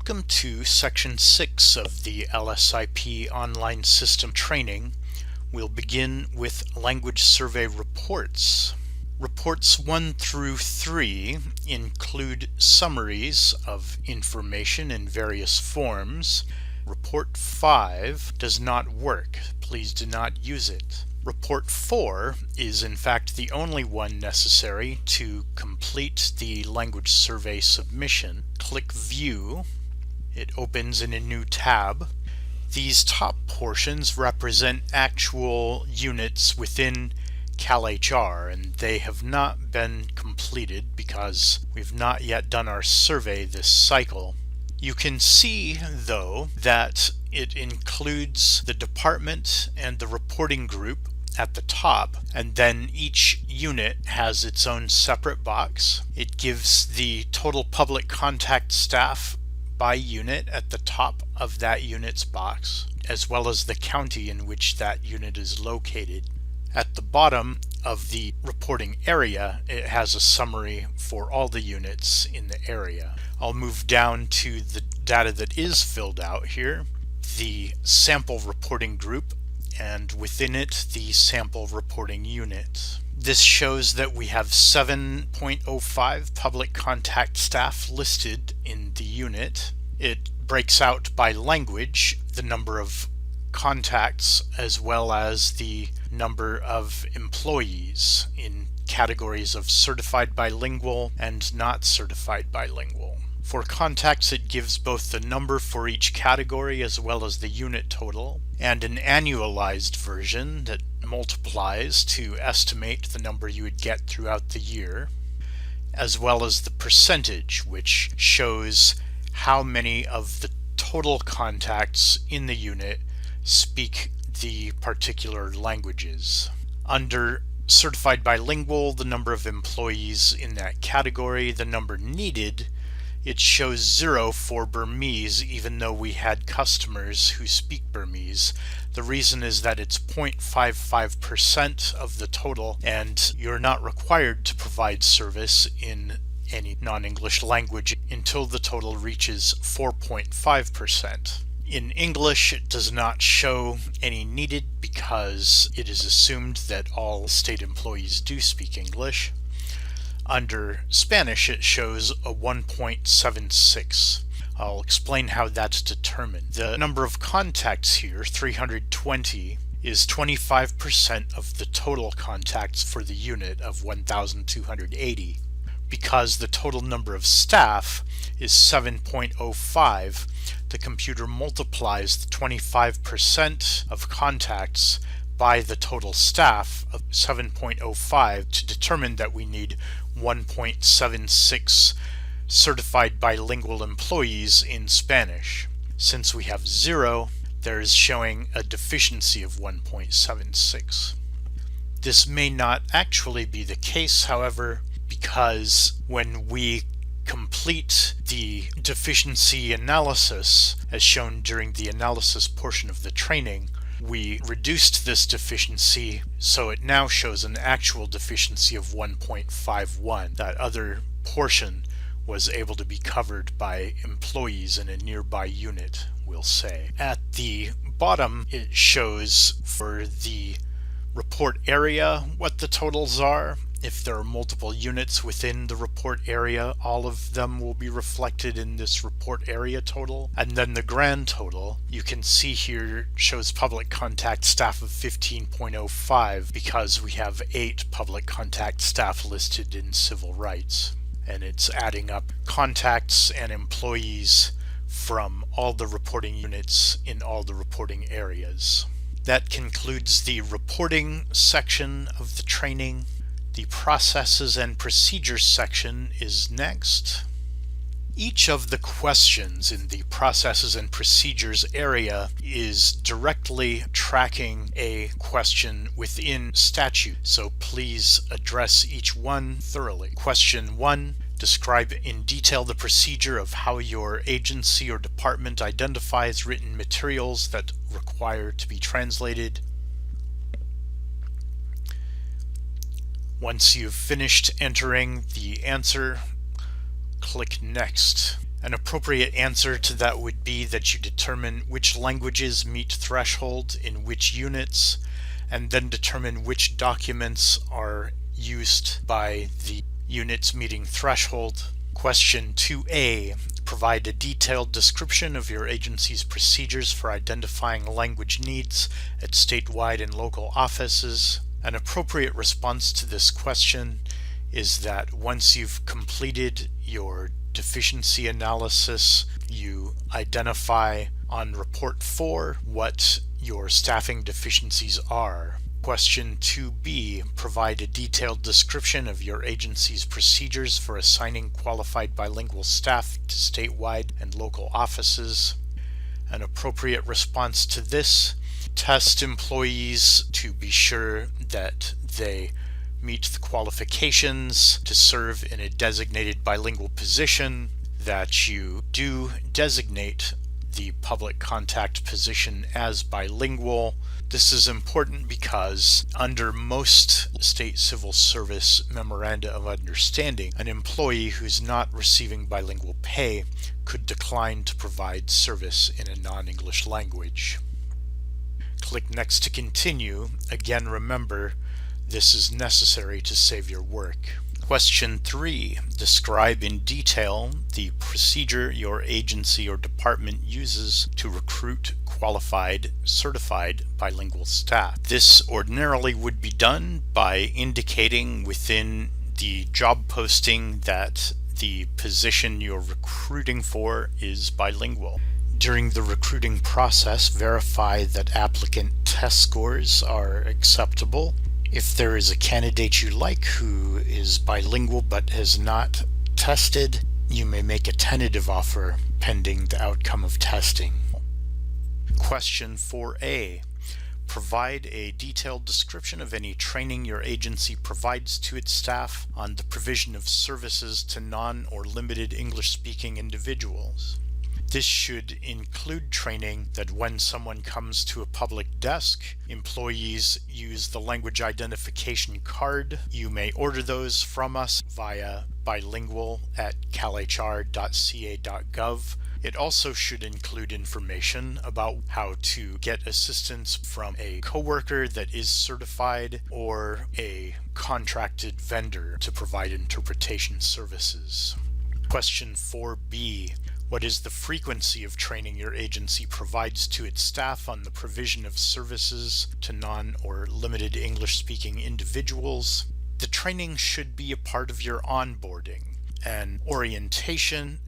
Welcome to Section 6 of the LSIP Online System Training. We'll begin with Language Survey Reports. Reports 1 through 3 include summaries of information in various forms. Report 5 does not work. Please do not use it. Report 4 is in fact the only one necessary to complete the language survey submission. Click View. It opens in a new tab. These top portions represent actual units within CalHR, and they have not been completed because we've not yet done our survey this cycle. You can see, though, that it includes the department and the reporting group at the top, and then each unit has its own separate box. It gives the total public contact staff by unit at the top of that unit's box, as well as the county in which that unit is located. At the bottom of the reporting area, it has a summary for all the units in the area. I'll move down to the data that is filled out here, the sample reporting group, and within it the sample reporting unit. This shows that we have 7.05 public contact staff listed in the unit. It breaks out by language the number of contacts as well as the number of employees in categories of certified bilingual and not certified bilingual. For contacts, it gives both the number for each category as well as the unit total, and an annualized version that multiplies to estimate the number you would get throughout the year, as well as the percentage, which shows how many of the total contacts in the unit speak the particular languages. Under certified bilingual, the number of employees in that category, the number needed, it shows 0 for Burmese, even though we had customers who speak Burmese. The reason is that it's 0.55% of the total, and you're not required to provide service in any non-English language until the total reaches 4.5%. In English, it does not show any needed because it is assumed that all state employees do speak English. Under Spanish, it shows a 1.76. I'll explain how that's determined. The number of contacts here, 320, is 25% of the total contacts for the unit of 1,280. Because the total number of staff is 7.05, the computer multiplies the 25% of contacts by the total staff of 7.05 to determine that we need 1.76 certified bilingual employees in Spanish. Since we have 0, there is showing a deficiency of 1.76. This may not actually be the case, however, because when we complete the deficiency analysis, as shown during the analysis portion of the training, we reduced this deficiency, so it now shows an actual deficiency of 1.51. That other portion was able to be covered by employees in a nearby unit, we'll say. At the bottom, it shows for the report area what the totals are. If there are multiple units within the report area, all of them will be reflected in this report area total. And then the grand total, you can see here, shows public contact staff of 15.05 because we have 8 public contact staff listed in civil rights. And it's adding up contacts and employees from all the reporting units in all the reporting areas. That concludes the reporting section of the training. The processes and procedures section is next. Each of the questions in the processes and procedures area is directly tracking a question within statute, so please address each one thoroughly. Question 1. Describe in detail the procedure of how your agency or department identifies written materials that require to be translated. Once you've finished entering the answer, click Next. An appropriate answer to that would be that you determine which languages meet threshold in which units, and then determine which documents are used by the units meeting threshold. Question 2A. Provide a detailed description of your agency's procedures for identifying language needs at statewide and local offices. An appropriate response to this question is that once you've completed your deficiency analysis, you identify on report 4 what your staffing deficiencies are. Question 2B, provide a detailed description of your agency's procedures for assigning qualified bilingual staff to statewide and local offices. An appropriate response to this, test employees to be sure that they meet the qualifications to serve in a designated bilingual position, that you do designate the public contact position as bilingual. This is important because under most state civil service memoranda of understanding, an employee who's not receiving bilingual pay could decline to provide service in a non-English language. Click Next to continue. Again, remember, this is necessary to save your work. Question 3. Describe in detail the procedure your agency or department uses to recruit qualified, certified bilingual staff. This ordinarily would be done by indicating within the job posting that the position you're recruiting for is bilingual. During the recruiting process, verify that applicant test scores are acceptable. If there is a candidate you like who is bilingual but has not tested, you may make a tentative offer pending the outcome of testing. Question 4A. Provide a detailed description of any training your agency provides to its staff on the provision of services to non- or limited English-speaking individuals. This should include training that when someone comes to a public desk, employees use the language identification card. You may order those from us via bilingual@calhr.ca.gov. It also should include information about how to get assistance from a coworker that is certified or a contracted vendor to provide interpretation services. Question 4B. What is the frequency of training your agency provides to its staff on the provision of services to non- or limited English-speaking individuals? The training should be a part of your onboarding and orientation.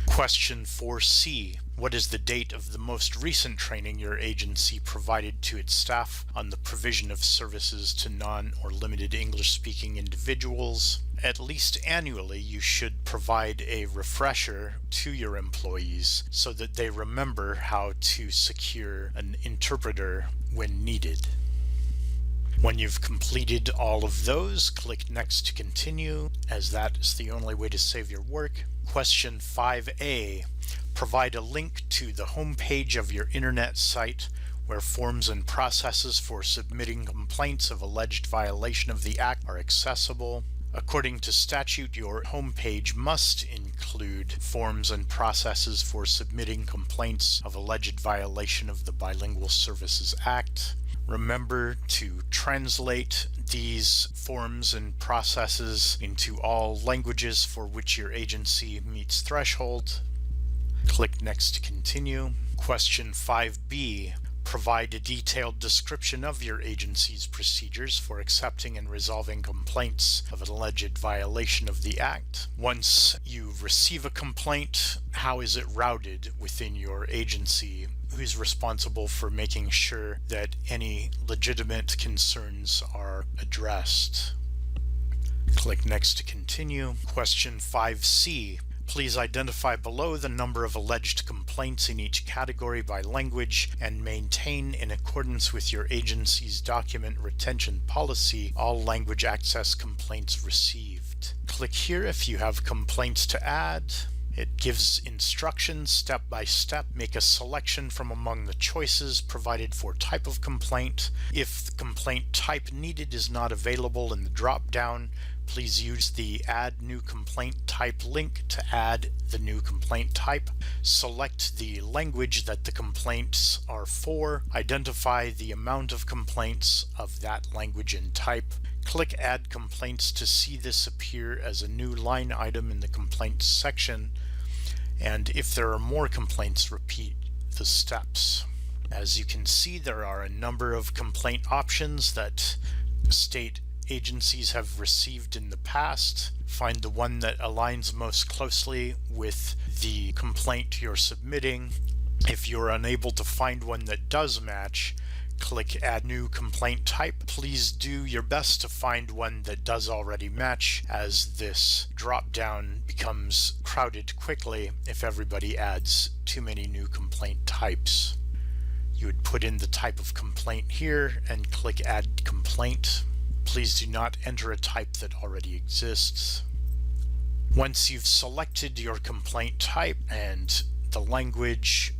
Question 4C. What is the date of the most recent training your agency provided to its staff on the provision of services to non- or limited English-speaking individuals? At least annually, you should provide a refresher to your employees so that they remember how to secure an interpreter when needed. When you've completed all of those, click Next to continue, as that is the only way to save your work. Question 5A. Provide a link to the home page of your internet site where forms and processes for submitting complaints of alleged violation of the Act are accessible. According to statute, your homepage must include forms and processes for submitting complaints of alleged violation of the Bilingual Services Act. Remember to translate these forms and processes into all languages for which your agency meets threshold. Click Next to continue. Question 5B. Provide a detailed description of your agency's procedures for accepting and resolving complaints of an alleged violation of the Act. Once you receive a complaint, how is it routed within your agency? Who's responsible for making sure that any legitimate concerns are addressed? Click Next to continue. Question 5C. Please identify below the number of alleged complaints in each category by language and maintain, in accordance with your agency's document retention policy, all language access complaints received. Click here if you have complaints to add. It gives instructions step by step. Make a selection from among the choices provided for type of complaint. If the complaint type needed is not available in the drop-down, please use the Add New Complaint Type link to add the new complaint type. Select the language that the complaints are for. Identify the amount of complaints of that language and type. Click Add Complaints to see this appear as a new line item in the complaints section. And if there are more complaints, repeat the steps. As you can see, there are a number of complaint options that state agencies have received in the past. Find the one that aligns most closely with the complaint you're submitting. If you're unable to find one that does match, click Add New Complaint Type. Please do your best to find one that does already match, as this drop-down becomes crowded quickly if everybody adds too many new complaint types. You would put in the type of complaint here and click Add Complaint. Please do not enter a type that already exists. Once you've selected your complaint type and the language,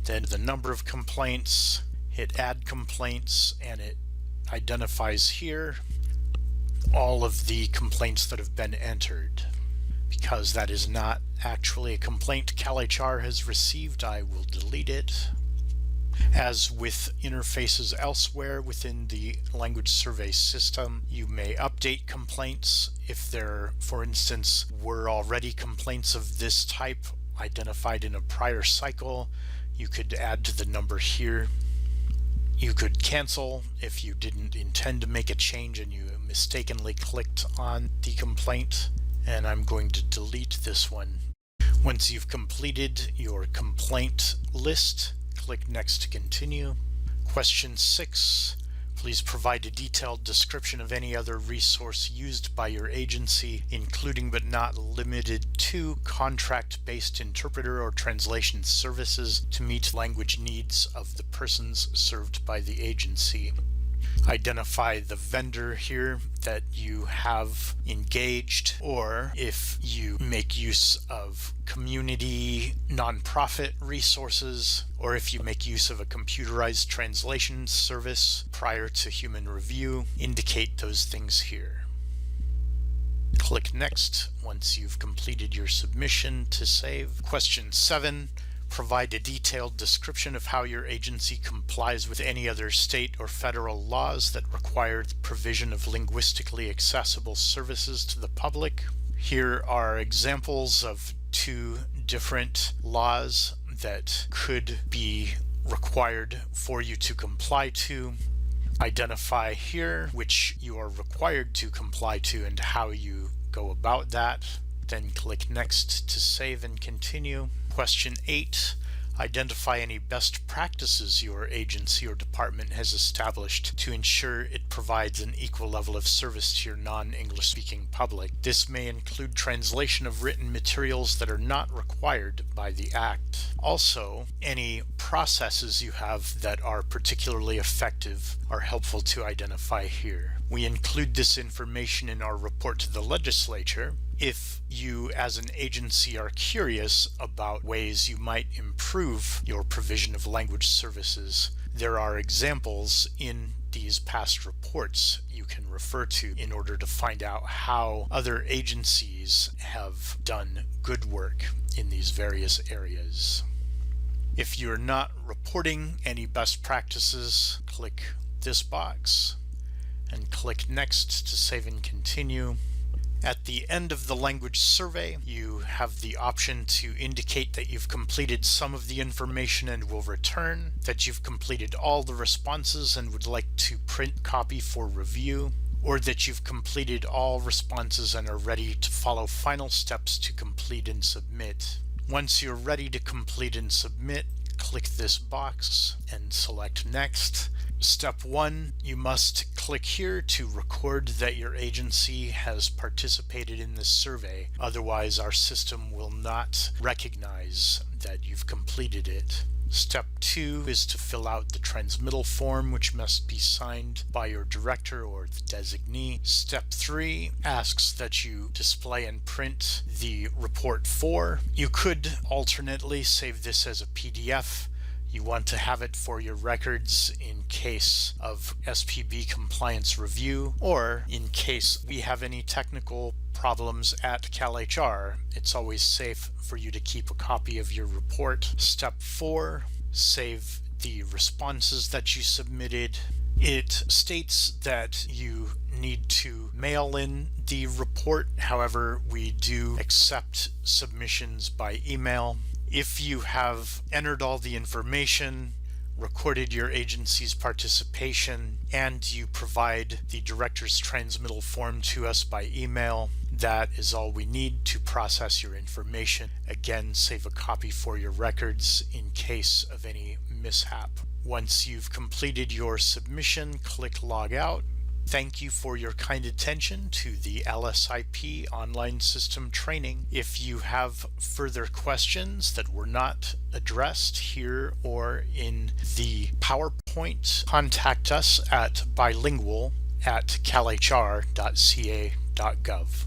then the number of complaints, hit Add Complaints, and it identifies here all of the complaints that have been entered. Because that is not actually a complaint CalHR has received, I will delete it. As with interfaces elsewhere within the language survey system, you may update complaints if there, for instance, were already complaints of this type identified in a prior cycle. You could add to the number here. You could cancel if you didn't intend to make a change and you mistakenly clicked on the complaint. And I'm going to delete this one. Once you've completed your complaint list, click Next to continue. Question 6. Please provide a detailed description of any other resource used by your agency, including but not limited to contract-based interpreter or translation services to meet language needs of the persons served by the agency. Identify the vendor here that you have engaged, or if you make use of community nonprofit resources, or if you make use of a computerized translation service prior to human review, indicate those things here. Click Next once you've completed your submission to save. Question 7. Provide a detailed description of how your agency complies with any other state or federal laws that require the provision of linguistically accessible services to the public. Here are examples of 2 different laws that could be required for you to comply to. Identify here which you are required to comply to and how you go about that. Then click Next to save and continue. Question 8. Identify any best practices your agency or department has established to ensure it provides an equal level of service to your non-English speaking public. This may include translation of written materials that are not required by the Act. Also, any processes you have that are particularly effective are helpful to identify here. We include this information in our report to the legislature. If you as an agency are curious about ways you might improve your provision of language services, there are examples in these past reports you can refer to in order to find out how other agencies have done good work in these various areas. If you're not reporting any best practices, click this box and click Next to save and continue. At the end of the language survey, you have the option to indicate that you've completed some of the information and will return, that you've completed all the responses and would like to print copy for review, or that you've completed all responses and are ready to follow final steps to complete and submit. Once you're ready to complete and submit, click this box and select Next. Step 1, you must click here to record that your agency has participated in this survey. Otherwise, our system will not recognize that you've completed it. Step 2 is to fill out the transmittal form, which must be signed by your director or the designee. Step 3 asks that you display and print the report 4. You could alternately save this as a PDF. You want to have it for your records in case of SPB compliance review, or in case we have any technical problems at CalHR. It's always safe for you to keep a copy of your report. Step 4, save the responses that you submitted. It states that you need to mail in the report. However, we do accept submissions by email. If you have entered all the information, recorded your agency's participation, and you provide the director's transmittal form to us by email, that is all we need to process your information. Again, save a copy for your records in case of any mishap. Once you've completed your submission, click Log Out. Thank you for your kind attention to the LSIP online system training. If you have further questions that were not addressed here or in the PowerPoint, contact us at bilingual@calhr.ca.gov.